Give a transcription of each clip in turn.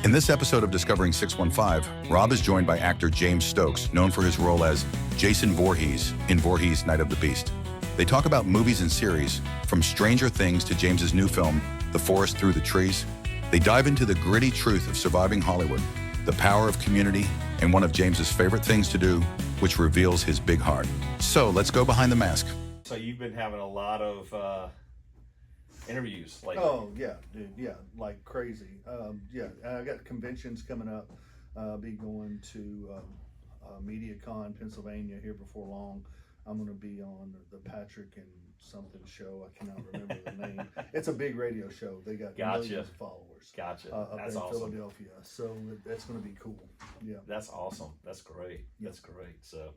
In this episode of Discovering 615, Rob is joined by actor James Stokes, known for his role as Jason Voorhees in Voorhees, Night of the Beast. They talk about movies and series, from Stranger Things to James's new film, The Forest Through the Trees. They dive into the gritty truth of surviving Hollywood, the power of community, and one of James's favorite things to do, which reveals his big heart. So let's go behind the mask. So you've been having a lot of interviews lately. Oh yeah, dude, yeah, like crazy. I got conventions coming up. Be going to MediaCon, Pennsylvania here before long. I'm going to be on the Patrick and something show. I cannot remember the name. It's a big radio show. They got millions of followers. Gotcha. Up That's in awesome. Philadelphia. So that's going to be cool. Yeah. That's awesome. That's great. Yeah. That's great. So,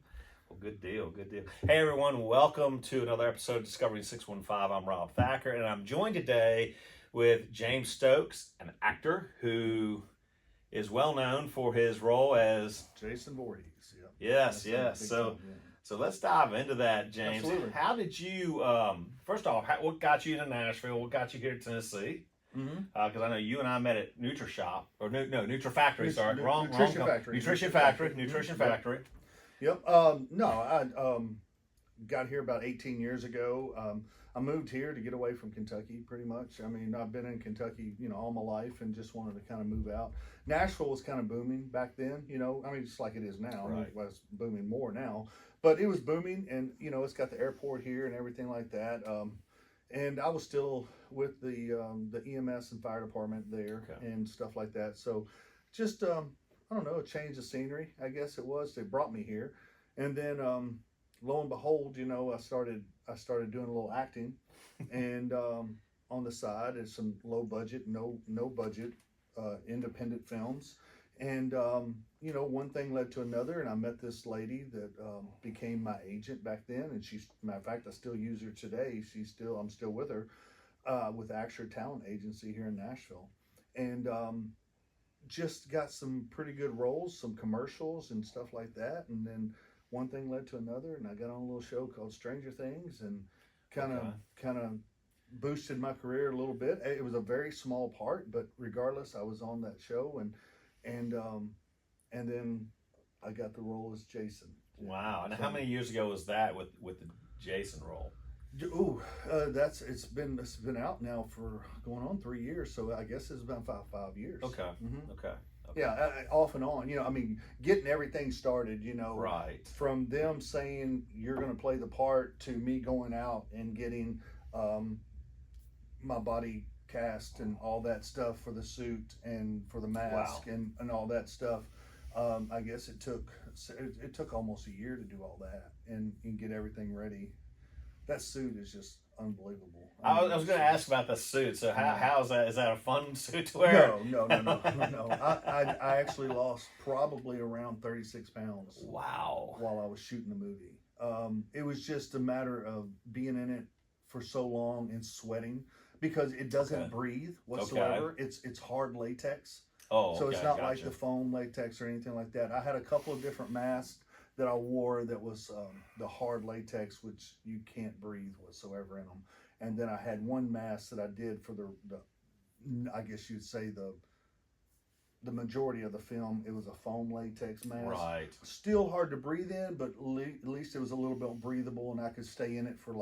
well, good deal. Good deal. Hey, everyone. Welcome to another episode of Discovering 615. I'm Rob Thacker, and I'm joined today with James Stokes, an actor who is well known for his role as Jason Voorhees. Yeah. Yes, That's yes. big So, time, yeah. so let's dive into that, James. Absolutely. How did you? First off, what got you to Nashville? What got you here to Tennessee? Because I know you and I met at NutriShop or NutriFactory. Sorry, wrong. Nutrition Factory. Nutrition Factory. Yep. No, I got here about 18 years ago. I moved here to get away from Kentucky, pretty much. I mean, I've been in Kentucky, all my life, and just wanted to kind of move out. Nashville was kind of booming back then, I mean, just like it is now. Right. I mean, it's booming more now, but it was booming, and it's got the airport here and everything like that. And I was still with the EMS and fire department there. Okay. And stuff like that. So, just I don't know, a change of scenery, I guess it was. They brought me here, and then lo and behold, I started doing a little acting, and on the side, it's some low budget, no budget, independent films, and one thing led to another, and I met this lady that became my agent back then, and she's, matter of fact, I still use her today. I'm still with her, with Actor Talent Agency here in Nashville, and just got some pretty good roles, some commercials and stuff like that, and then one thing led to another, and I got on a little show called Stranger Things, and kind of boosted my career a little bit. It was a very small part, but regardless, I was on that show, and then I got the role as Jason. Wow. And how many years ago was that with the Jason role? Ooh, it's been out now for going on 3 years, so I guess it's been about 5 years. Okay. Mm-hmm. Okay. Yeah, off and on. I mean, getting everything started. Right. From them saying you're going to play the part to me going out and getting my body cast and all that stuff for the suit and for the mask. Wow. and all that stuff. I guess it took almost a year to do all that and get everything ready. That suit is just unbelievable. I was going to ask about the suit. So how is that? Is that a fun suit to wear? No. I actually lost probably around 36 pounds. Wow. While I was shooting the movie. It was just a matter of being in it for so long and sweating, because it doesn't breathe whatsoever. Okay. It's hard latex. Oh, so okay, it's not gotcha. like the foam latex or anything like that. I had a couple of different masks that I wore that was the hard latex, which you can't breathe whatsoever in them. And then I had one mask that I did for the I guess you'd say the majority of the film. It was a foam latex mask. Right. Still hard to breathe in, but at least it was a little bit breathable, and I could stay in it for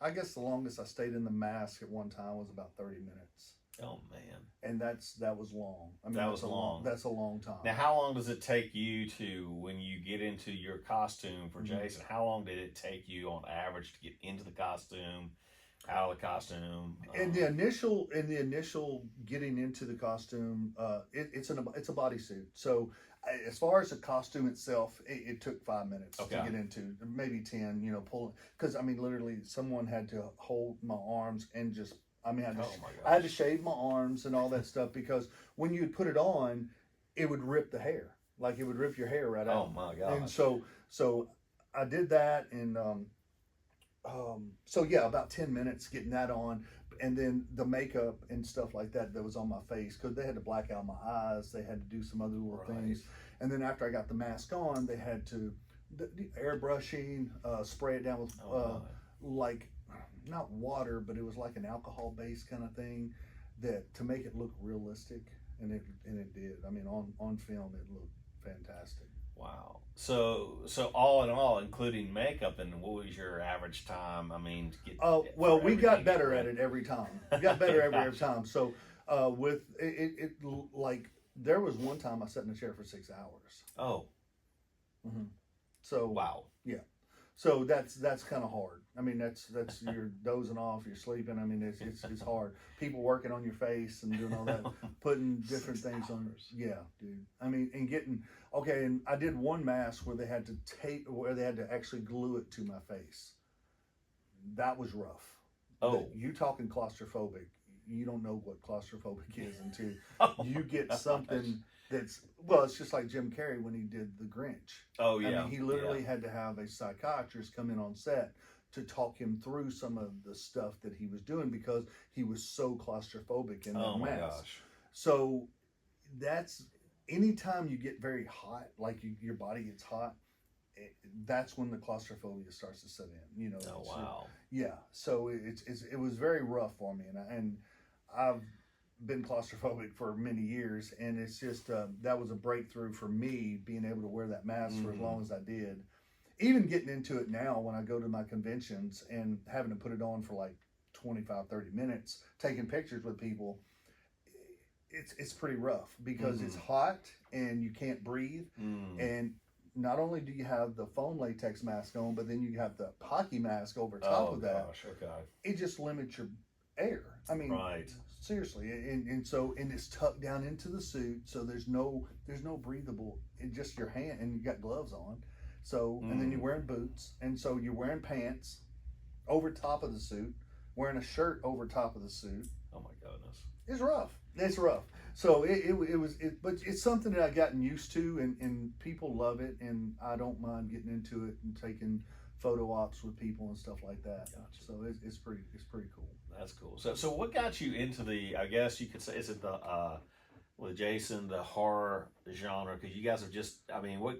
I guess the longest I stayed in the mask at one time was about 30 minutes. Oh man. And that was long. I mean, That was long. That's a long time. Now, how long does it take you when you get into your costume for Mm-hmm. Jason? How long did it take you on average to get into the costume, out of the costume? In the initial getting into the costume, it's a bodysuit. So as far as the costume itself, it took 5 minutes to get into, maybe 10. Pull, because I mean, literally, someone had to hold my arms and just. I mean, I had to shave my arms and all that stuff, because when you put it on, it would rip the hair. Like, it would rip your hair right out. Oh my God. And so I did that, and so yeah, about 10 minutes getting that on, and then the makeup and stuff like that was on my face, because they had to black out my eyes. They had to do some other little things. And then after I got the mask on, they had to airbrushing, spray it down with like, not water, but it was like an alcohol based kind of thing, that to make it look realistic. and it did. I mean, on film, it looked fantastic. Wow. So all in all, including makeup, and what was your average time? I mean, to get Well, for we got everything better right? at it every time. We got better every Gotcha. time. So with it, like there was one time I sat in a chair for 6 hours. Oh, Hmm. So wow. yeah, so that's kind of hard. I mean, that's you're dozing off, you're sleeping. I mean, it's hard. People working on your face and doing all that, putting different 6 things on. hours. Yeah, dude. I mean, and getting okay. And I did one mask where they had to where they had to actually glue it to my face. That was rough. Oh. You talking claustrophobic? You don't know what claustrophobic is until Oh you my get gosh. something that's well. It's just like Jim Carrey when he did The Grinch. Oh I yeah. mean, he Yeah. literally had to have a psychiatrist come in on set to talk him through some of the stuff that he was doing because he was so claustrophobic in that Oh my mask. gosh. So that's anytime you get very hot, like your body gets hot, that's when the claustrophobia starts to set in. You know. Oh So, wow. yeah. So it was very rough for me, and I've been claustrophobic for many years, and it's just that was a breakthrough for me being able to wear that mask for as long as I did. Even getting into it now when I go to my conventions and having to put it on for like 25, 30 minutes, taking pictures with people, it's pretty rough because it's hot and you can't breathe. And not only do you have the foam latex mask on, but then you have the hockey mask over top Oh of that. gosh. Okay. It just limits your air. I mean, Right. seriously, and so it's tucked down into the suit, so there's no breathable. It just your hand, and you got gloves on. So and then you're wearing boots, and so you're wearing pants over top of the suit, wearing a shirt over top of the suit. Oh my goodness. It's rough. It's rough. So but it's something that I've gotten used to, and people love it, and I don't mind getting into it and taking photo ops with people and stuff like that. Gotcha. So it's pretty cool. That's cool. So what got you into the? I guess you could say, is it the with Jason, the horror genre? Because you guys have just. I mean, what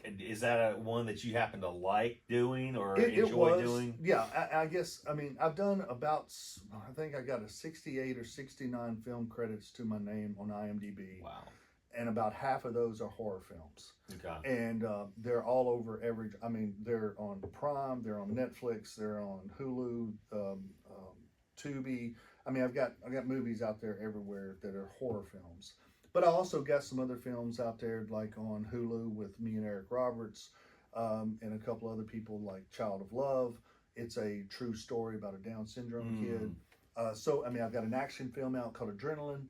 is that one that you happen to like doing or enjoy doing? Yeah, I guess. I mean, I've done about. I think I got a 68 or 69 film credits to my name on IMDb. Wow. And about half of those are horror films. Okay. And they're all over I mean, they're on Prime, they're on Netflix, they're on Hulu, Tubi. I mean, I've got movies out there everywhere that are horror films. But I also got some other films out there, like on Hulu with me and Eric Roberts, and a couple other people, like Child of Love. It's a true story about a Down syndrome kid. So, I mean, I've got an action film out called Adrenaline.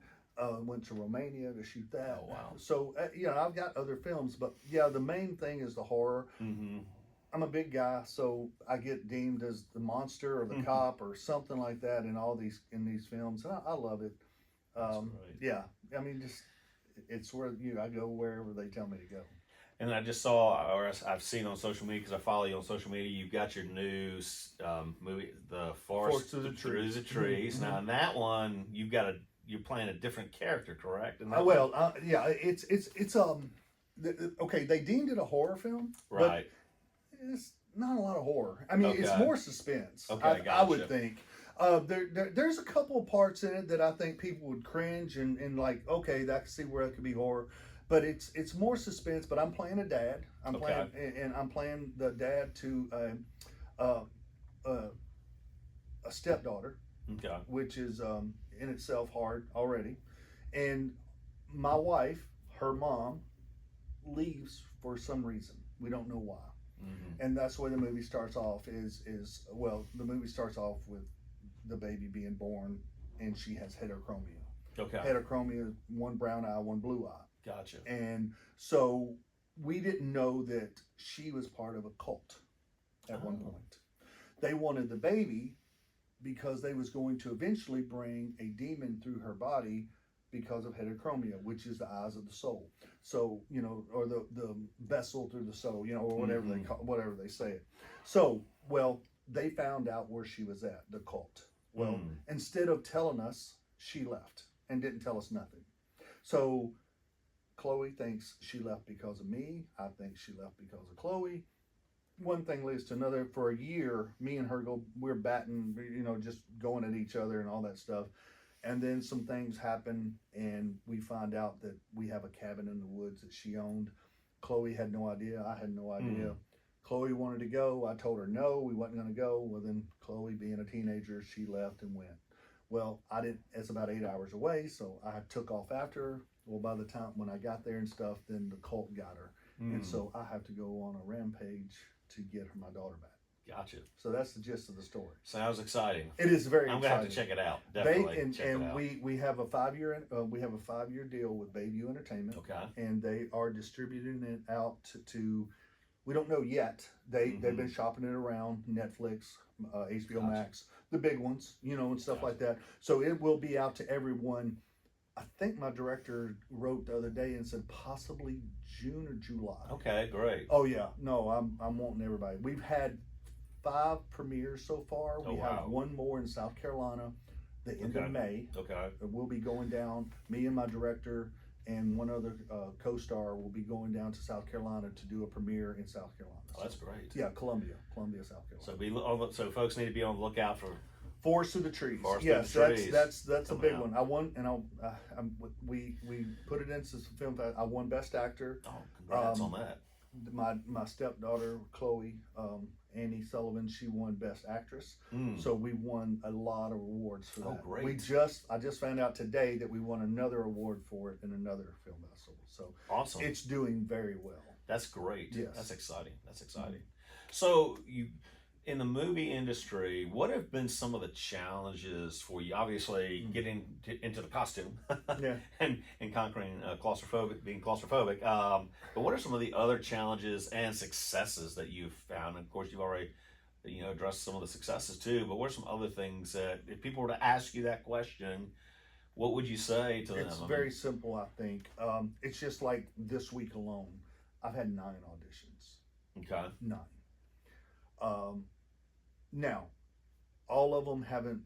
Went to Romania to shoot that. Oh wow. So, I've got other films, but yeah, the main thing is the horror. I'm a big guy, so I get deemed as the monster or the cop or something like that in these films, and I love it. That's right. Yeah, I mean, just it's where I go wherever they tell me to go. And I just saw, or I've seen on social media, because I follow you on social media, you've got your new movie, The Forest Through the Through Trees. the Trees. Now, in that one, you're playing a different character, correct? In that Yeah, it's okay. They deemed it a horror film, one? Right. but it's not a lot of horror. I mean, it's Okay. more suspense. Okay, I would gotcha. think. There's a couple of parts in it that I think people would cringe and like, okay, I can see where it could be horror, but it's more suspense. But I'm playing a dad. I'm Okay. playing the dad to a stepdaughter, Okay. which is in itself hard already. And my wife, her mom, leaves for some reason. We don't know why. And that's where the movie starts off. The movie starts off with the baby being born, and she has heterochromia. Okay. Heterochromia, one brown eye, one blue eye. Gotcha. And so we didn't know that she was part of a cult at one point. They wanted the baby because they was going to eventually bring a demon through her body because of heterochromia, which is the eyes of the soul. So, or the vessel through the soul, or whatever whatever they say it. So, well, they found out where she was at, the cult. Well, instead of telling us, she left and didn't tell us nothing. So Chloe thinks she left because of me. I think she left because of Chloe. One thing leads to another. For a year, me and her we're batting, just going at each other and all that stuff. And then some things happen, and we find out that we have a cabin in the woods that she owned. Chloe had no idea. I had no idea. Chloe wanted to go. I told her no, we wasn't going to go. Well, then Chloe, being a teenager, she left and went. Well, I didn't. It's about 8 hours away, so I took off after her. Well, by the time when I got there and stuff, then the cult got her, and so I have to go on a rampage to get my daughter back. Gotcha. So that's the gist of the story. Sounds exciting. It is very. I'm exciting. gonna have to check it out. Definitely. Check it out. We have a 5-year deal with Bayview Entertainment. Okay. And they are distributing it out to we don't know yet. They've been shopping it around Netflix, HBO Max, the big ones, and stuff like that. So it will be out to everyone. I think my director wrote the other day and said possibly June or July. Okay, great. Oh yeah, no, I'm wanting everybody. We've had 5 premieres so far. We have one more in South Carolina, the end of May. Okay. We'll be going down. Me and my director and one other co-star will be going down to South Carolina to do a premiere in South Carolina. Oh, that's great. Yeah, Columbia, South Carolina. So folks need to be on the lookout for Forest Through the Trees. Forest Yes, Through the Trees that's a big one. I won, and we put it into some film. I won Best Actor. Oh, congrats on that. My stepdaughter Chloe, Annie Sullivan, she won Best Actress. So we won a lot of awards for that. Oh, great! I just found out today that we won another award for it in another film festival. So awesome! It's doing very well. That's great. Yes. That's exciting. So you, in the movie industry, what have been some of the challenges for you? Obviously, getting into the costume and conquering being claustrophobic. But what are some of the other challenges and successes that you've found? And of course, you've already addressed some of the successes too. But what are some other things that, if people were to ask you that question, what would you say to them? It's very simple, I think. It's just like this week alone, I've had 9 auditions. Okay. 9. Now, all of them haven't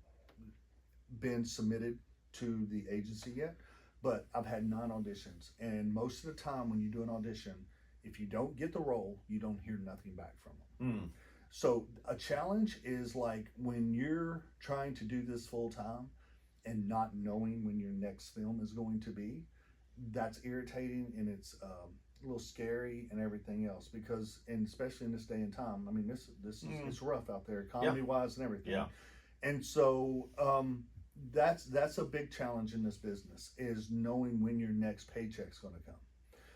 been submitted to the agency yet, but I've had 9 auditions. And most of the time when you do an audition, if you don't get the role, you don't hear nothing back from them. So a challenge is like when you're trying to do this full time and not knowing when your next film is going to be, that's irritating, and it's a little scary and everything else, because, and especially in this day and time, I mean, this is it's rough out there, economy wise and everything. Yeah. And so that's a big challenge in this business, is knowing when your next paycheck's going to come.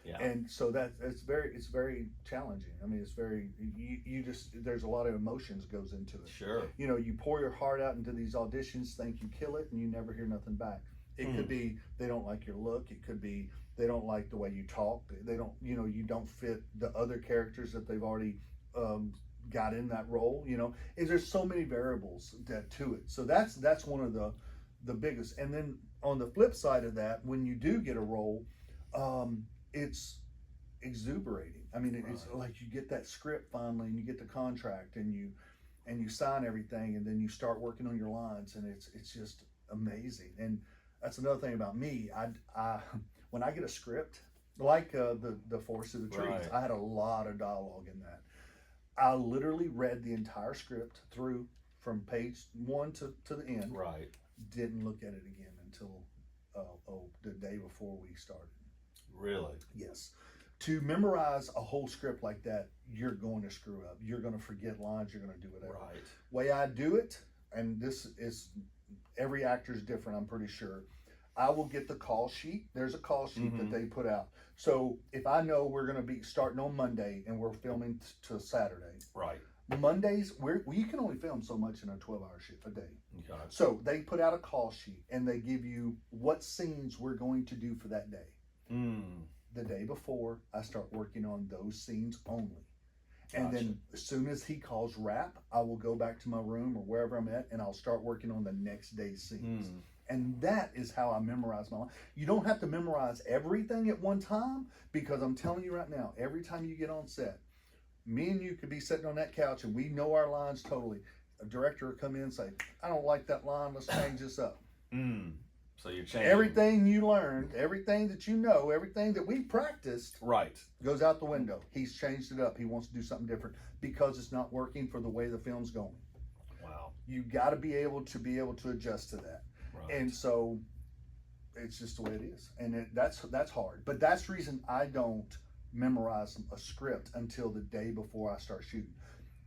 Yeah. And so it's very challenging. I mean, it's very, you just, there's a lot of emotions goes into it. Sure. You pour your heart out into these auditions, think you kill it, and you never hear nothing back. It could be they don't like your look. It could be they don't like the way you talk. They don't, you don't fit the other characters that they've already got in that role. There's so many variables to it. So that's one of the biggest. And then on the flip side of that, when you do get a role, it's exuberating. I mean, it's like you get that script finally, and you get the contract, and you sign everything, and then you start working on your lines, and it's just amazing. And that's another thing about me. I when I get a script like the Forest of the Trees, I had a lot of dialogue in that. I literally read the entire script through from page 1 to the end. Right. Didn't look at it again until the day before we started. Really? Yes. To memorize a whole script like that, you're going to screw up. You're going to forget lines. You're going to do whatever. Right. Way I do it, and this is, every actor is different, I'm pretty sure. I will get the call sheet. There's a call sheet that they put out. So if I know we're going to be starting on Monday and we're filming till Saturday. Right. Mondays, you can only film so much in a 12-hour shift a day. Okay. So they put out a call sheet, and they give you what scenes we're going to do for that day. The day before, I start working on those scenes only. And then as soon as he calls wrap, I will go back to my room or wherever I'm at, and I'll start working on the next day's scenes. And that is how I memorize my line. You don't have to memorize everything at one time, because I'm telling you right now, every time you get on set, me and you could be sitting on that couch and we know our lines totally. A director will come in and say, I don't like that line, let's change this up. So you're changing. Everything you learned, everything that you know, everything that we practiced goes out the window. He's changed it up. He wants to do something different because it's not working for the way the film's going. Wow. You got to be able to adjust to that. Right. And so it's just the way it is, and that's hard. But that's the reason I don't memorize a script until the day before I start shooting.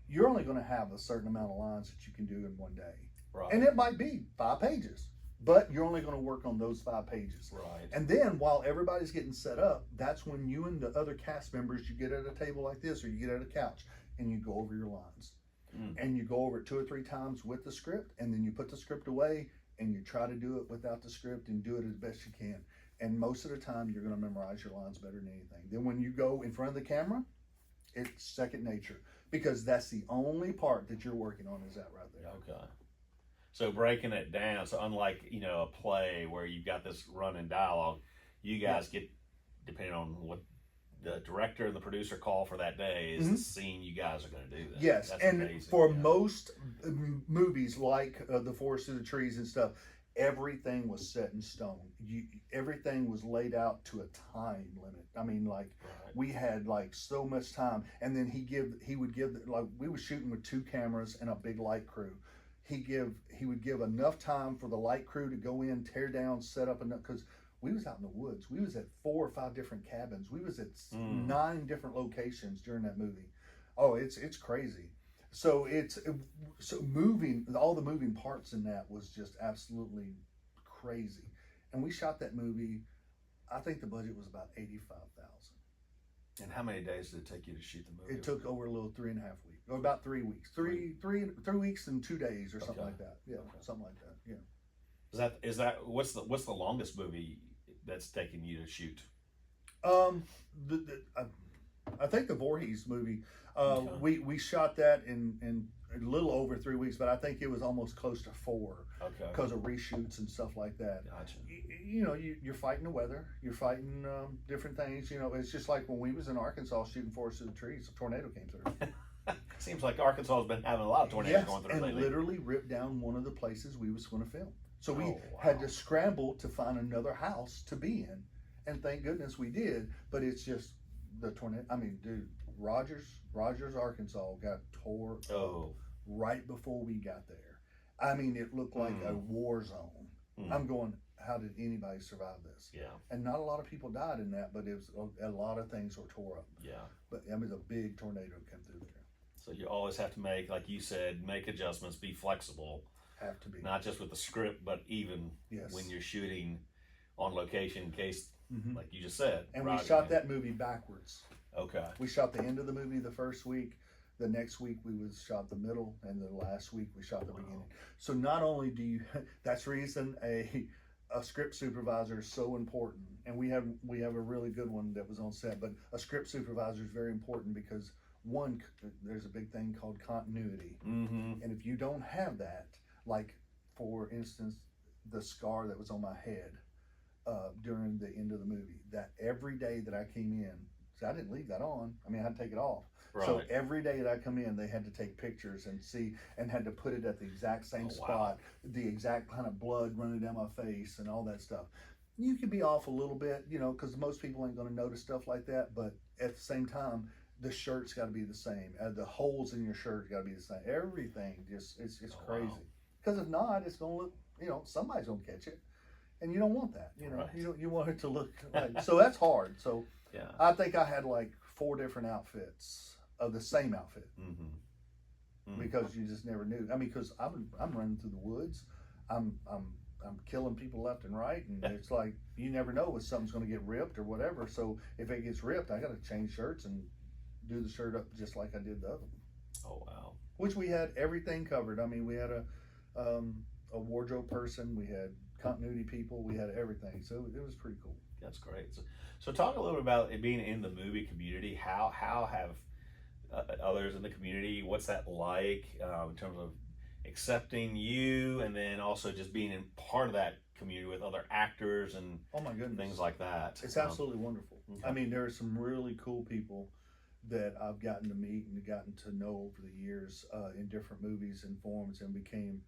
You're only going to have a certain amount of lines that you can do in one day, and it might be 5 pages, but you're only going to work on those 5 pages. Right. And then while everybody's getting set up, that's when you and the other cast members, you get at a table like this, or you get at a couch, and you go over your lines, and you go over it 2 or 3 times with the script, and then you put the script away, and you try to do it without the script and do it as best you can. And most of the time, you're going to memorize your lines better than anything. Then when you go in front of the camera, it's second nature, because that's the only part that you're working on is that right there. Okay. So breaking it down, so unlike, a play where you've got this running dialogue, you guys get, depending on what the director and the producer call for that day, is the scene you guys are going to do. That. Yes, That's and amazing, for most movies like The Forest of the Trees and stuff, everything was set in stone. Everything was laid out to a time limit. I mean, we had so much time, and then he would give we were shooting with 2 cameras and a big light crew. He would give enough time for the light crew to go in, tear down, set up enough, because we was out in the woods. We was at 4 or 5 different cabins. We was at 9 different locations during that movie. Oh, it's crazy. So moving, all the moving parts in that was just absolutely crazy. And we shot that movie. I think the budget was about $85,000. And how many days did it take you to shoot the movie? It took over a little 3.5 weeks, or about 3 weeks, three weeks and 2 days, or something like that. Yeah, something like that. Yeah. Is that what's the longest movie that's taken you to shoot? I think the Voorhees movie. We shot that in a little over 3 weeks, but I think it was almost close to 4. Okay. Because of reshoots and stuff like that. Gotcha. You're fighting the weather. You're fighting different things. It's just like when we was in Arkansas shooting Forest of the Trees, a tornado came through. Seems like Arkansas has been having a lot of tornadoes going through and lately. Literally ripped down one of the places we was going to film. So we had to scramble to find another house to be in, and thank goodness we did. But it's just the tornado. I mean, dude, Rogers, Arkansas got tore up right before we got there. I mean, it looked like a war zone. I'm going, how did anybody survive this? Yeah. And not a lot of people died in that, but it was a lot of things were tore up. Yeah. But I mean, a big tornado came through there. So you always have to make, like you said, make adjustments, be flexible. Have to be. Not just with the script, but even when you're shooting on location, in case, like you just said. And we shot that movie backwards. Okay. We shot the end of the movie the first week. The next week we shot the middle, and the last week we shot the beginning. So not only do you, that's the reason a script supervisor is so important. And we have a really good one that was on set, but a script supervisor is very important because one, there's a big thing called continuity. And if you don't have that, like for instance, the scar that was on my head during the end of the movie, that every day that I came in, so I didn't leave that on. I mean, I had to take it off. Right. So every day that I come in, they had to take pictures and see, and had to put it at the exact same spot, the exact kind of blood running down my face and all that stuff. You could be off a little bit, because most people ain't going to notice stuff like that. But at the same time, the shirt's got to be the same. The holes in your shirt got to be the same. Everything just, it's crazy. Because if not, it's going to look, somebody's going to catch it. And you don't want that, you want it to look like, so that's hard. So I think I had like 4 different outfits of the same outfit because you just never knew. I mean, because I'm running through the woods, I'm killing people left and right, and it's like you never know if something's going to get ripped or whatever. So if it gets ripped, I got to change shirts and do the shirt up just like I did the other one. Oh wow! Which we had everything covered. I mean, we had a wardrobe person, we had continuity people, we had everything. So it was pretty cool. That's great. So talk a little bit about it being in the movie community. How have others in the community, what's that like in terms of accepting you, and then also just being in part of that community with other actors and things like that? It's absolutely wonderful. Okay. I mean, there are some really cool people that I've gotten to meet and gotten to know over the years in different movies and forms, and became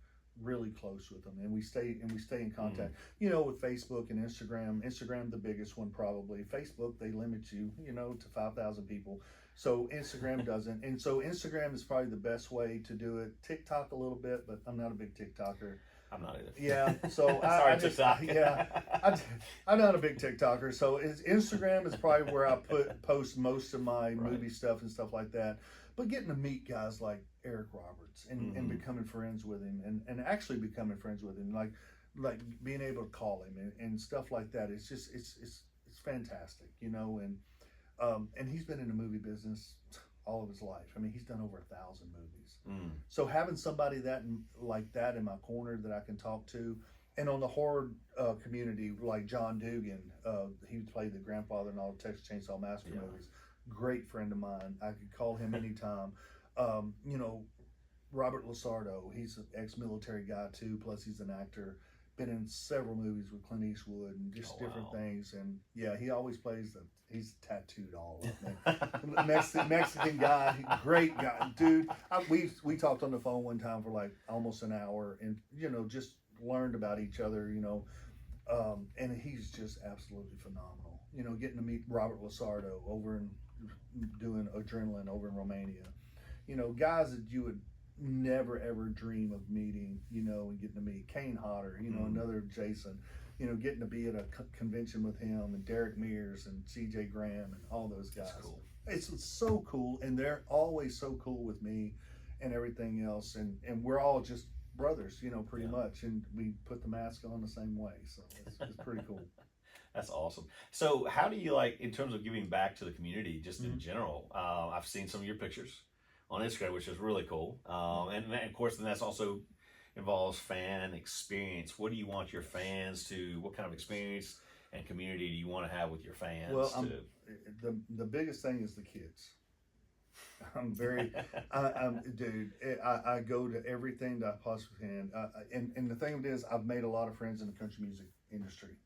really close with them, and we stay in contact. With Facebook and Instagram the biggest one probably. Facebook, they limit you to 5,000 people, so Instagram doesn't. And so Instagram is probably the best way to do it. TikTok a little bit, but I'm not a big TikToker. I'm not either. Yeah, so Sorry, TikTok. I'm not a big TikToker, so Instagram is probably where I post most of my movie stuff and stuff like that. But getting to meet guys like Eric Roberts and becoming friends with him and actually becoming friends with him, like being able to call him and stuff like that. It's just it's fantastic, you know. And he's been in the movie business all of his life. I mean, he's done over 1,000 movies. So having somebody like that in my corner that I can talk to, and on the horror community, like John Dugan, he played the grandfather in all the Texas Chainsaw Massacre movies. Great friend of mine. I could call him anytime. You know, Robert Lasardo, he's an ex-military guy too, plus he's an actor. Been in several movies with Clint Eastwood and just different things. And yeah, he always plays he's tattooed all up. Mexican guy, great guy, dude. We talked on the phone one time for like almost an hour, and you know, just learned about each other, you know. And he's just absolutely phenomenal. You know, getting to meet Robert Lasardo over and doing Adrenaline over in Romania. You know, guys that you would never ever dream of meeting, you know, and getting to meet Kane Hodder, you know, another Jason, you know, getting to be at a convention with him and Derek Mears and CJ Graham and all those guys. That's cool. It's so cool, and they're always so cool with me and everything else, and we're all just brothers, you know, pretty much, and we put the mask on the same way, so it's pretty cool. That's awesome. So how do you, like, in terms of giving back to the community, just in general? I've seen some of your pictures on Instagram, which is really cool. And of course, then that's also involves fan experience. What do you want your fans to, what kind of experience and community do you want to have with your fans? Well, the biggest thing is the kids. I'm very, dude, I go to everything that I possibly can. And the thing of it is, I've made a lot of friends in the country music industry,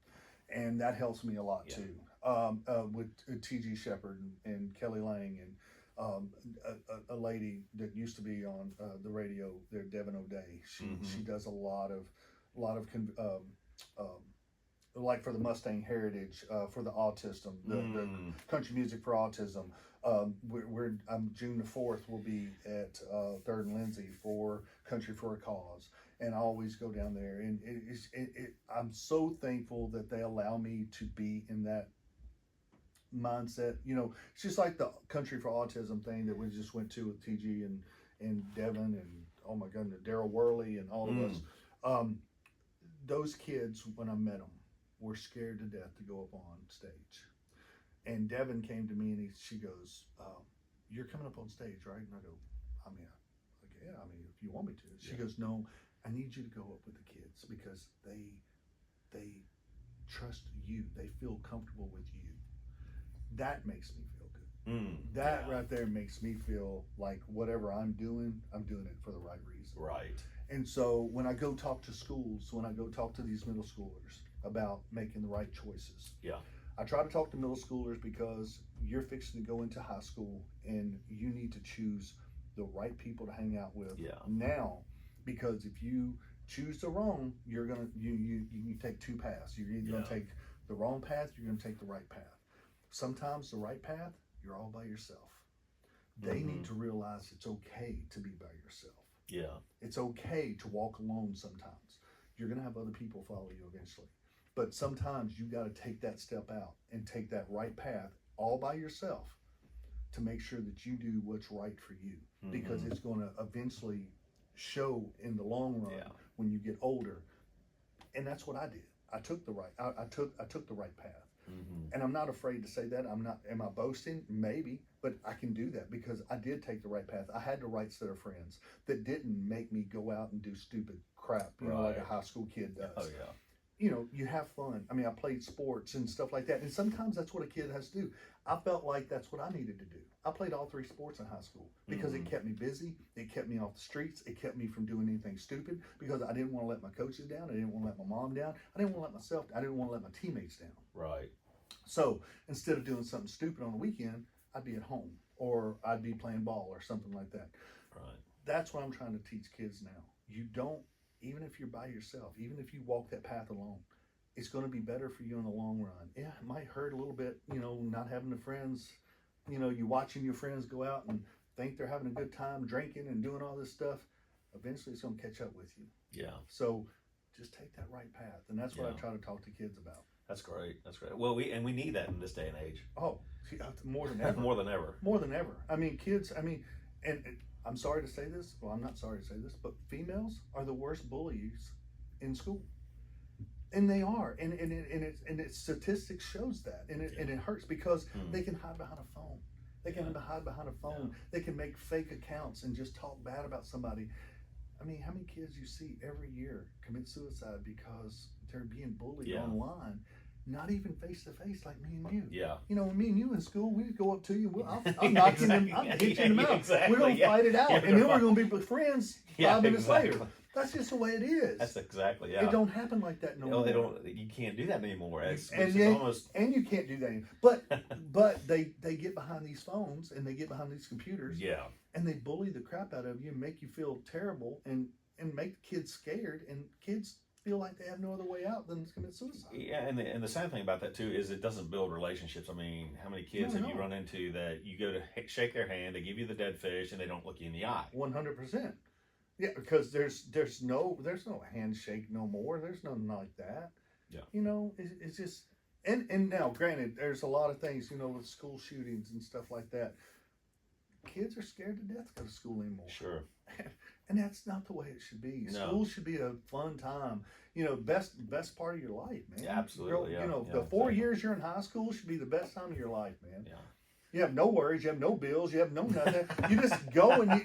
and that helps me a lot too. With T.G. Shepherd and Kelly Lang and a lady that used to be on the radio there, Devin O'Day. She does a lot of like for the Mustang Heritage, for the autism, the country music for autism. I'm June the 4th. We'll be at 3rd and Lindsay for Country for a Cause, and I always go down there. And I'm so thankful that they allow me to be in that mindset. You know, it's just like the Country for Autism thing that we just went to with TG and Devin and oh my goodness, Daryl Worley and all of us. Those kids, when I met them, were scared to death to go up on stage. And Devin came to me and she goes, "You're coming up on stage, right?" And I go, "Yeah, I mean, if you want me to." She goes, "No, I need you to go up with the kids because they trust you. They feel comfortable with you." That makes me feel good. That right there makes me feel like whatever I'm doing it for the right reason. Right. And so when I go talk to schools, when I go talk to these middle schoolers about making the right choices, I try to talk to middle schoolers because you're fixing to go into high school and you need to choose the right people to hang out with now, because if you choose the wrong, you're gonna you take two paths. You're either gonna take the wrong path, you're gonna take the right path. Sometimes the right path, you're all by yourself. They need to realize it's okay to be by yourself. Yeah. It's okay to walk alone sometimes. You're going to have other people follow you eventually. But sometimes you got to take that step out and take that right path all by yourself to make sure that you do what's right for you, because it's going to eventually show in the long run when you get older. And that's what I did. I took the right path. And I'm not afraid to say that. Am I boasting? Maybe, but I can do that because I did take the right path. I had the right set of friends that didn't make me go out and do stupid crap, you know, like a high school kid does. Oh yeah. You know, you have fun. I mean, I played sports and stuff like that. And sometimes that's what a kid has to do. I felt like that's what I needed to do. I played all 3 sports in high school because it kept me busy. It kept me off the streets. It kept me from doing anything stupid because I didn't want to let my coaches down. I didn't want to let my mom down. I didn't want to let my teammates down. Right. So instead of doing something stupid on the weekend, I'd be at home or I'd be playing ball or something like that. Right. That's what I'm trying to teach kids now. You don't, even if you're by yourself, even if you walk that path alone, it's going to be better for you in the long run. Yeah, it might hurt a little bit, you know, not having the friends, you know, you watching your friends go out and think they're having a good time drinking and doing all this stuff. Eventually it's going to catch up with you. Yeah. So just take that right path. And that's what I try to talk to kids about. That's great. That's great. Well, we need that in this day and age. Oh, more than ever. More than ever. More than ever. I mean, kids. I mean, and I'm sorry to say this. Well, I'm not sorry to say this, but females are the worst bullies in school, and they are. And its statistics shows that, and it hurts because they can hide behind a phone. They can hide behind a phone. They can make fake accounts and just talk bad about somebody. I mean, how many kids you see every year commit suicide because they're being bullied online? Not even face to face like me and you. Yeah. You know, me and you in school, we go up to you. I'm knocking them. I'm hitting them out. Exactly. We're gonna fight it out, and then we're gonna be friends 5 minutes exactly. later. That's just the way it is. That's exactly It don't happen like that no more. They don't. You can't do that anymore. And you can't do that anymore. But they get behind these phones and they get behind these computers. Yeah. And they bully the crap out of you, and make you feel terrible, and make the kids scared, and kids feel like they have no other way out than to commit suicide. Yeah, and the sad thing about that too is it doesn't build relationships. I mean, how many kids have you run into that you go to shake their hand, they give you the dead fish, and they don't look you in the eye? 100%. Yeah, because there's no handshake no more. There's nothing like that. Yeah. You know, it's just and now granted, there's a lot of things, you know, with school shootings and stuff like that. Kids are scared to death to go to school anymore. Sure. And that's not the way it should be. No. School should be a fun time. You know, best part of your life, man. Yeah, absolutely. You know, the 4 years you're in high school should be the best time of your life, man. Yeah. You have no worries. You have no bills. You have no nothing. You just go and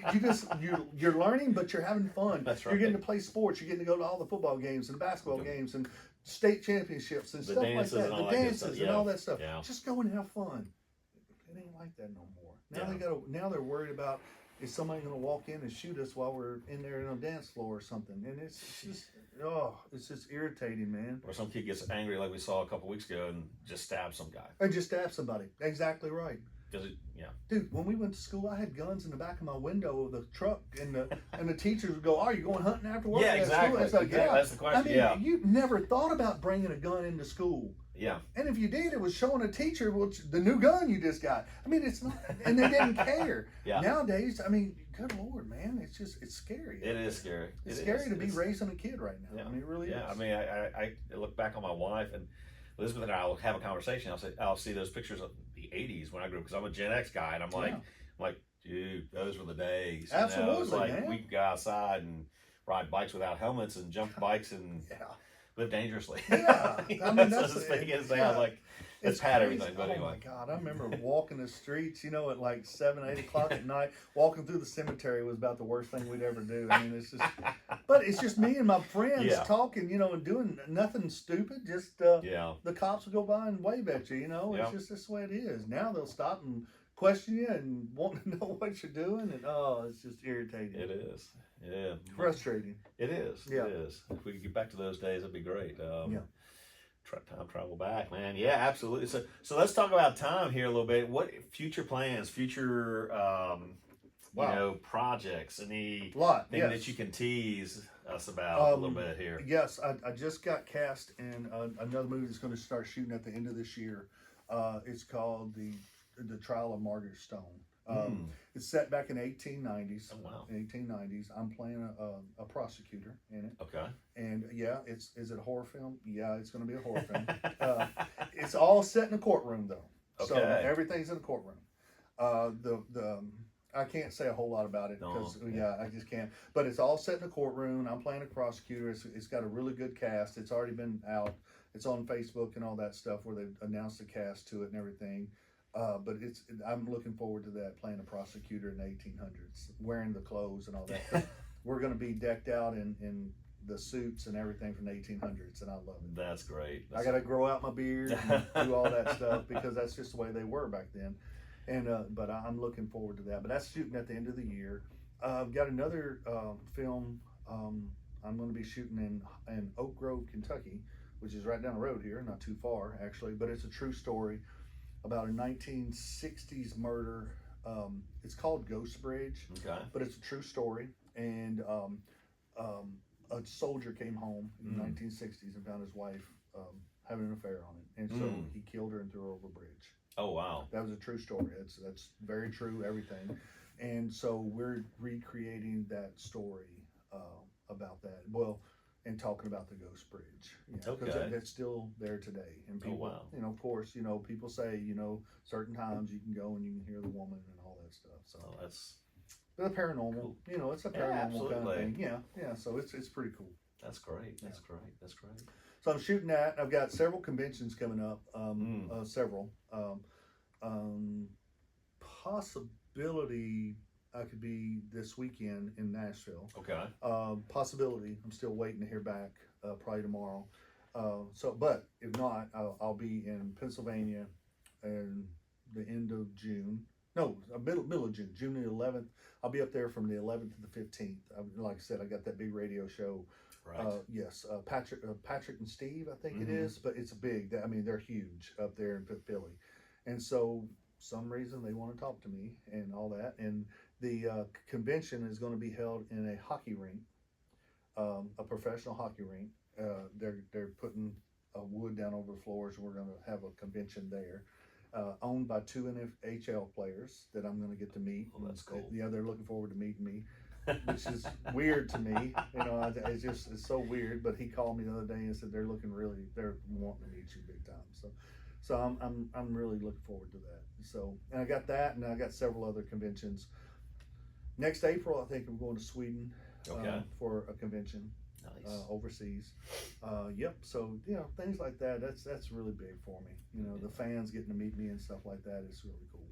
you're learning, but you're having fun. That's right. You're getting to play sports. You're getting to go to all the football games and basketball games and state championships and The stuff like dances that. and all The that good dances stuff. and all that stuff. Yeah. Just go and have fun. It ain't like that no more. Now now they're worried about, is somebody going to walk in and shoot us while we're in there on a dance floor or something? And it's just irritating, man. Or some kid gets angry like we saw a couple weeks ago and just stabs some guy. And just stab somebody. Exactly right. Dude, when we went to school, I had guns in the back of my window of the truck, and the teachers would go, "Are you going hunting after work?" Yeah, exactly. It's like, yeah. That's the question. I mean, you never thought about bringing a gun into school. Yeah. And if you did, it was showing a teacher the new gun you just got. I mean, it's not, and they didn't care. Yeah. Nowadays, I mean, good Lord, man, it's scary. It is scary. It's scary to be raising a kid right now. Yeah. I mean, it really is. Yeah. I mean, I look back on my wife, and Elizabeth and I will have a conversation. I'll see those pictures of the '80s when I grew up, because I'm a Gen X guy, and I'm like, dude, those were the days. Absolutely, it's like man. we could go outside and ride bikes without helmets and jump bikes and live dangerously. Yeah, I mean, that's the thing is, yeah. like, it's had everything. But oh anyway, my God, I remember walking the streets, you know, at like 7, 8 o'clock at night. Walking through the cemetery was about the worst thing we'd ever do. I mean, but it's just me and my friends talking, you know, and doing nothing stupid. Just the cops will go by and wave at you, you know. It's just this way it is. Now they'll stop and question you and want to know what you're doing, and it's just irritating. It is. Yeah. Frustrating. It is. Yeah. It is. If we could get back to those days, that'd be great. Time travel back, man. Yeah, absolutely. So let's talk about time here a little bit. What future plans, future you know, projects, anything that you can tease us about a little bit here? Yes, I just got cast in another movie that's going to start shooting at the end of this year. It's called the Trial of Margaret Stone. It's set back in 1890s. Oh, wow. In 1890s, I'm playing a prosecutor in it. Okay. And is it a horror film? Yeah, it's going to be a horror film. It's all set in a courtroom though. Okay. So everything's in a courtroom. I can't say a whole lot about it because I just can't. But it's all set in a courtroom. I'm playing a prosecutor. It's got a really good cast. It's already been out. It's on Facebook and all that stuff where they've announced the cast to it and everything. But I'm looking forward to that, playing a prosecutor in the 1800s, wearing the clothes and all that. We're going to be decked out in the suits and everything from the 1800s, and I love it. That's great. I got to grow out my beard and do all that stuff because that's just the way they were back then. And but I'm looking forward to that. But that's shooting at the end of the year. I've got another film I'm going to be shooting in Oak Grove, Kentucky, which is right down the road here, not too far actually. But it's a true story about a 1960s murder. It's called Ghost Bridge, but it's a true story. And a soldier came home in the 1960s and found his wife having an affair on it, and so he killed her and threw her over a bridge. Oh wow! That was a true story. That's very true. Everything, and so we're recreating that story about that. Well, and talking about the Ghost Bridge. Because Okay. that's still there today. And people, wow. of course, people say, certain times you can go and you can hear the woman and all that stuff. So Oh, that's the paranormal, cool. it's a paranormal kind of absolutely. thing. Yeah. So it's pretty cool. That's great. That's great. That's great. So I'm shooting that. I've got several conventions coming up. Several. Possibility I could be this weekend in Nashville. Okay. Possibility. I'm still waiting to hear back. Probably tomorrow. But if not, I'll be in Pennsylvania, and the end of June. No, middle of June. June the 11th. I'll be up there from the 11th to the 15th. Like I said, I got that big radio show. Right. Yes, Patrick and Steve, I think it is, but it's big. I mean, they're huge up there in Philly, and so some reason they want to talk to me and all that. And the convention is going to be held in a hockey rink, a professional hockey rink. They're putting wood down over the floors. We're going to have a convention there, owned by two NHL players that I'm going to get to meet. Oh, that's cool. Yeah, they're looking forward to meeting me. Which is weird to me, it's so weird. But he called me the other day and said they're wanting to meet you big time. So I'm really looking forward to that. So, and I got that, and I got several other conventions. Next April, I think I'm going to Sweden for a convention. Nice. Overseas. Yep. So things like that. That's really big for me. The fans getting to meet me and stuff like that is really cool.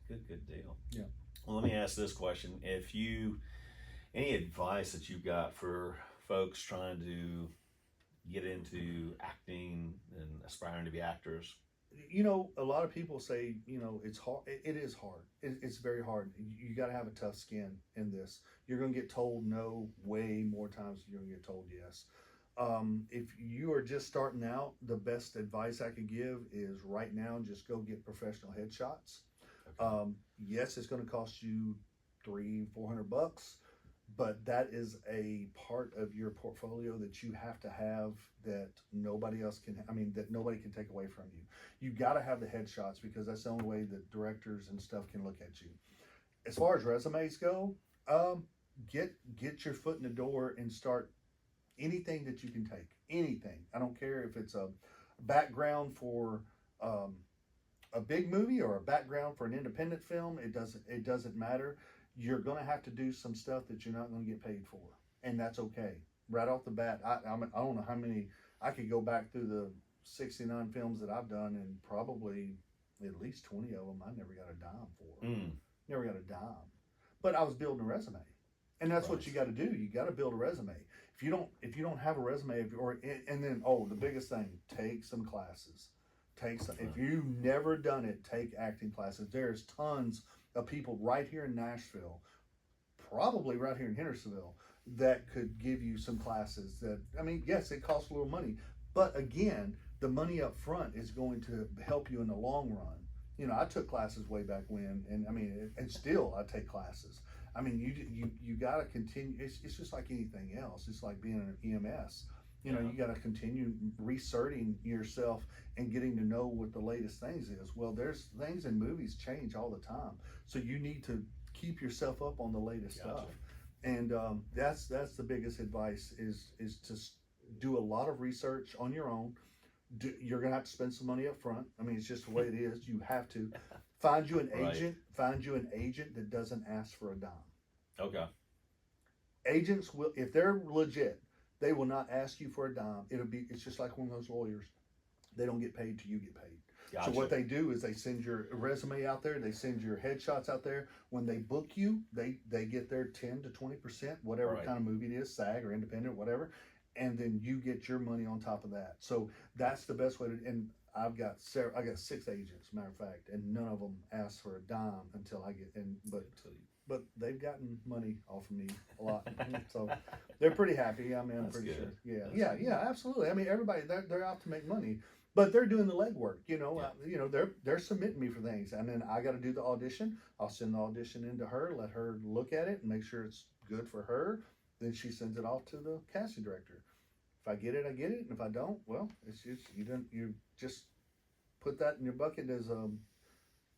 Good deal. Yeah. Well, let me ask this question. Any advice that you've got for folks trying to get into acting and aspiring to be actors? A lot of people say, it's hard. It is hard. It's very hard. You got to have a tough skin in this. You're going to get told no way more times than you're going to get told yes. If you are just starting out, the best advice I could give is right now, just go get professional headshots. Okay. Yes, it's going to cost you $300-400, but that is a part of your portfolio that you have to have that nobody else can. That nobody can take away from you. You got to have the headshots because that's the only way that directors and stuff can look at you. As far as resumes go, get your foot in the door and start anything that you can take. Anything. I don't care if it's a background for a big movie or a background for an independent film. It doesn't matter. You're going to have to do some stuff that you're not going to get paid for, and that's okay. Right off the bat, I don't know how many. I could go back through the 69 films that I've done, and probably at least 20 of them I never got a dime for. Never got a dime, but I was building a resume, and that's what you got to do. You got to build a resume. If you don't have a resume, and then the biggest thing, take some classes. If you've never done it, take acting classes. There's tons of people right here in Nashville, probably right here in Hendersonville, that could give you some classes. Yes, it costs a little money, but again, the money up front is going to help you in the long run. I took classes way back when, and still I take classes. You got to continue. It's just like anything else. It's like being an EMS. You got to continue researching yourself and getting to know what the latest things is. Well, there's things in movies change all the time, so you need to keep yourself up on the latest stuff. And that's the biggest advice is to do a lot of research on your own. You're gonna have to spend some money up front. It's just the way it is. You have to find you an agent. Find you an agent that doesn't ask for a dime. Okay. Agents will, if they're legit, they will not ask you for a dime. It's just like one of those lawyers. They don't get paid till you get paid. Gotcha. So what they do is they send your resume out there. They send your headshots out there. When they book you, they get their 10 to 20%, whatever kind of movie it is, SAG or independent, whatever. And then you get your money on top of that. So that's the best way to. And I got 6 agents, matter of fact, and none of them ask for a dime until I get in. But they've gotten money off of me a lot, so they're pretty happy. I'm That's pretty good. sure. That's Yeah, absolutely. Everybody they're out to make money, but they're doing the legwork. They're submitting me for things, and then I got to do the audition. I'll send the audition into her, let her look at it, and make sure it's good for her. Then she sends it off to the casting director. If I get it, I get it, and if I don't, well, it's just you just put that in your bucket as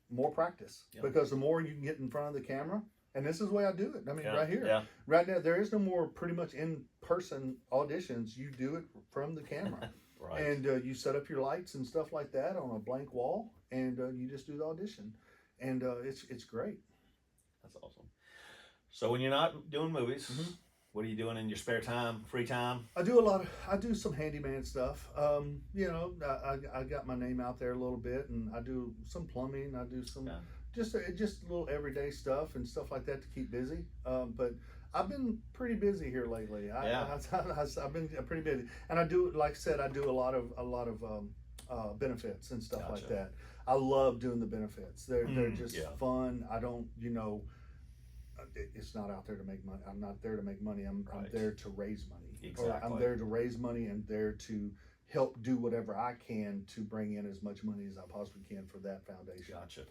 more practice, because the more you can get in front of the camera And this is the way I do it. I mean, Yeah, right here, yeah. right now, there is no more pretty much in-person auditions. You do it from the camera. Right. And you set up your lights and stuff like that on a blank wall, and you just do the audition. And it's great. That's awesome. So when you're not doing movies, Mhm. what are you doing in your spare time, free time? I do some handyman stuff. You know, I got my name out there a little bit, and I do some plumbing. I do some Yeah. just little everyday stuff and stuff like that to keep busy. But I've been pretty busy here lately. I've been pretty busy, and I do, like I said, I do a lot of benefits and stuff like Gotcha. that. I love doing the benefits. They're just yeah. fun. I don't, you know, it's not out there to make money. I'm not there to make money. I'm Right. there to raise money. Or Exactly. I'm there to raise money and there to help do whatever I can to bring in as much money as I possibly can for that foundation. Gotcha.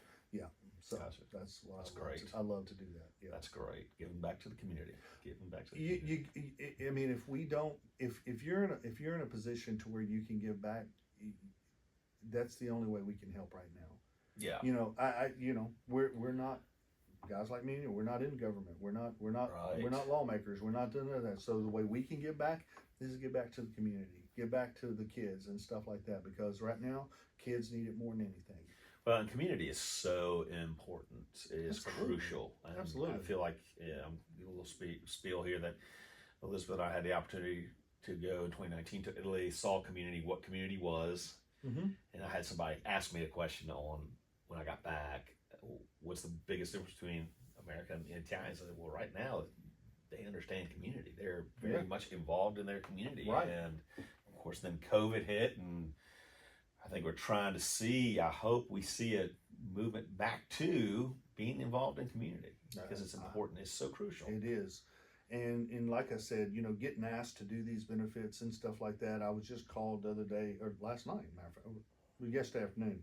So Gotcha. that's what That's I love great. I love to do that. Yeah. That's great. Giving back to the community. Giving back to the You, community. I mean, if we don't, if you're in a position to where you can give back, that's the only way we can help right now. Yeah. You know, you know, we're not guys like me. We're not in government. We're not Right. lawmakers. We're not doing that. So the way we can give back is give back to the community, give back to the kids and stuff like that. Because right now, kids need it more than anything. Well, and community is so important. It is Absolutely. crucial. And Absolutely. I feel like, I'm a little spiel here that Elizabeth and I had the opportunity to go in 2019 to Italy, saw community, what community was. Mm-hmm. And I had somebody ask me a question on when I got back, what's the biggest difference between America and Italians? I said, well, right now, they understand community. They're very Yeah. much involved in their community. Right. And of course, then COVID hit, and I think we're trying to see, I hope we see a movement back to being involved in community because it's important. It's so crucial. It is. And like I said, you know, getting asked to do these benefits and stuff like that. I was just called the other day, or last night, matter of fact, yesterday afternoon,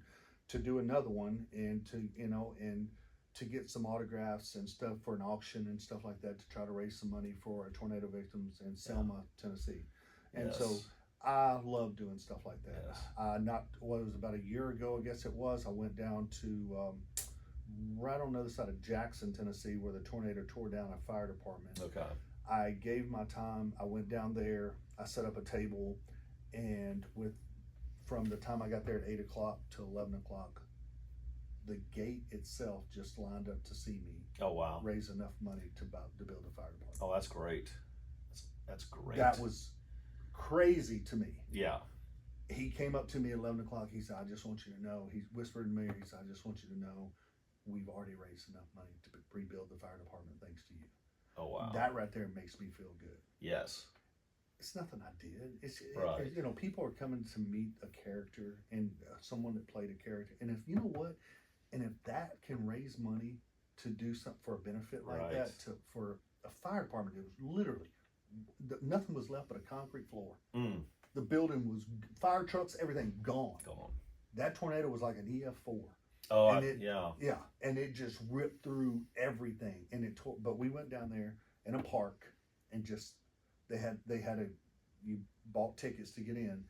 to do another one and to, you know, and to get some autographs and stuff for an auction and stuff like that to try to raise some money for tornado victims in Selma, Tennessee. And Yes. so I love doing stuff like that. Yes. It was about a year ago, I guess it was. I went down to right on the other side of Jackson, Tennessee, where the tornado tore down a fire department. Okay. I gave my time. I went down there. I set up a table, and from the time I got there at 8 o'clock to 11 o'clock, the gate itself just lined up to see me Oh, wow. raise enough money to build a fire department. Oh, that's great. That's great. That was crazy to me. Yeah. He came up to me at 11 o'clock. He said, I just want you to know. He whispered to me, he said, I just want you to know we've already raised enough money to rebuild the fire department thanks to you. Oh, wow. That right there makes me feel good. Yes. It's nothing I did. Right. You know, people are coming to meet a character and someone that played a character. And if you know what, and if that can raise money to do something for a benefit like Right. that, for a fire department, it was literally nothing was left but a concrete floor. Mm. The building was fire trucks, everything gone. Gone. That tornado was like an EF4. Oh, And yeah. Yeah, and it just ripped through everything, and it tore. But we went down there in a park, and just you bought tickets to get in,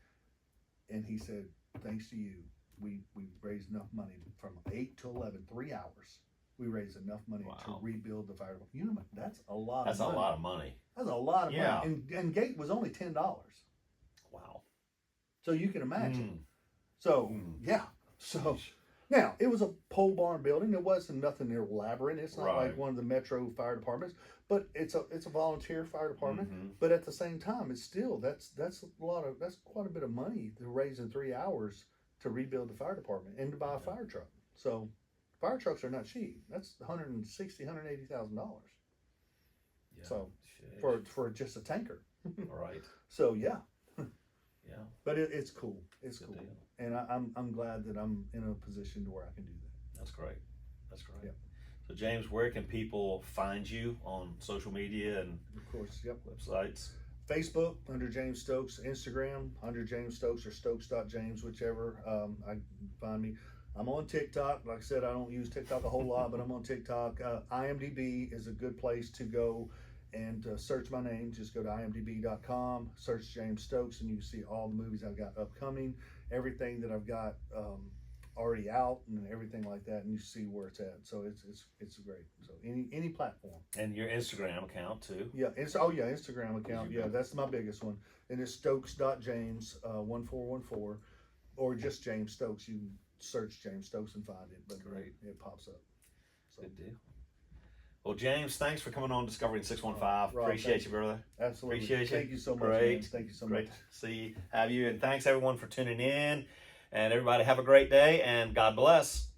and he said, thanks to you, we raised enough money from 8 to 11, 3 hours. We raised enough money to Wow. rebuild the fire. You know, that's a lot. That's of money. a lot of money. That's a lot of Yeah. money, and gate was only $10. Wow. So you can imagine. Mm. So Mm. yeah, so. Now, it was a pole barn building. It wasn't nothing elaborate. It's not Right. like one of the metro fire departments, but it's a volunteer fire department. Mhm. But at the same time, it's still that's quite a bit of money to raise in 3 hours to rebuild the fire department and to buy a fire truck. So fire trucks are not cheap. That's $160,000, $180,000. Yeah. So Sheesh. for just a tanker. All right. So yeah, Yeah. but it's cool. It's Good cool, deal. and I'm glad that I'm in a position to where I can do that. That's great. That's great. Yep. So, James, where can people find you on social media and Of course, yep. websites? Facebook under James Stokes, Instagram under James Stokes or Stokes.James, whichever. I find me. I'm on TikTok. Like I said, I don't use TikTok a whole lot, but I'm on TikTok. IMDb is a good place to go and search my name. Just go to imdb.com, search James Stokes, and you can see all the movies I've got upcoming, everything that I've got already out and everything like that, and you see where it's at. So it's great. So any platform. And your Instagram account too. Yeah, Instagram account. Yeah, that's my biggest one, and it's Stokes.James 1414, or just James Stokes. You can search James Stokes and find it, but Great. it pops up. So. Good deal. Well, James, thanks for coming on Discovering 615. Rob, Appreciate you, brother. Absolutely. Appreciate you. Thank you so much. Great. Man. Thank you so Great much. to see you, have you, and thanks everyone for tuning in. And everybody have a great day, and God bless.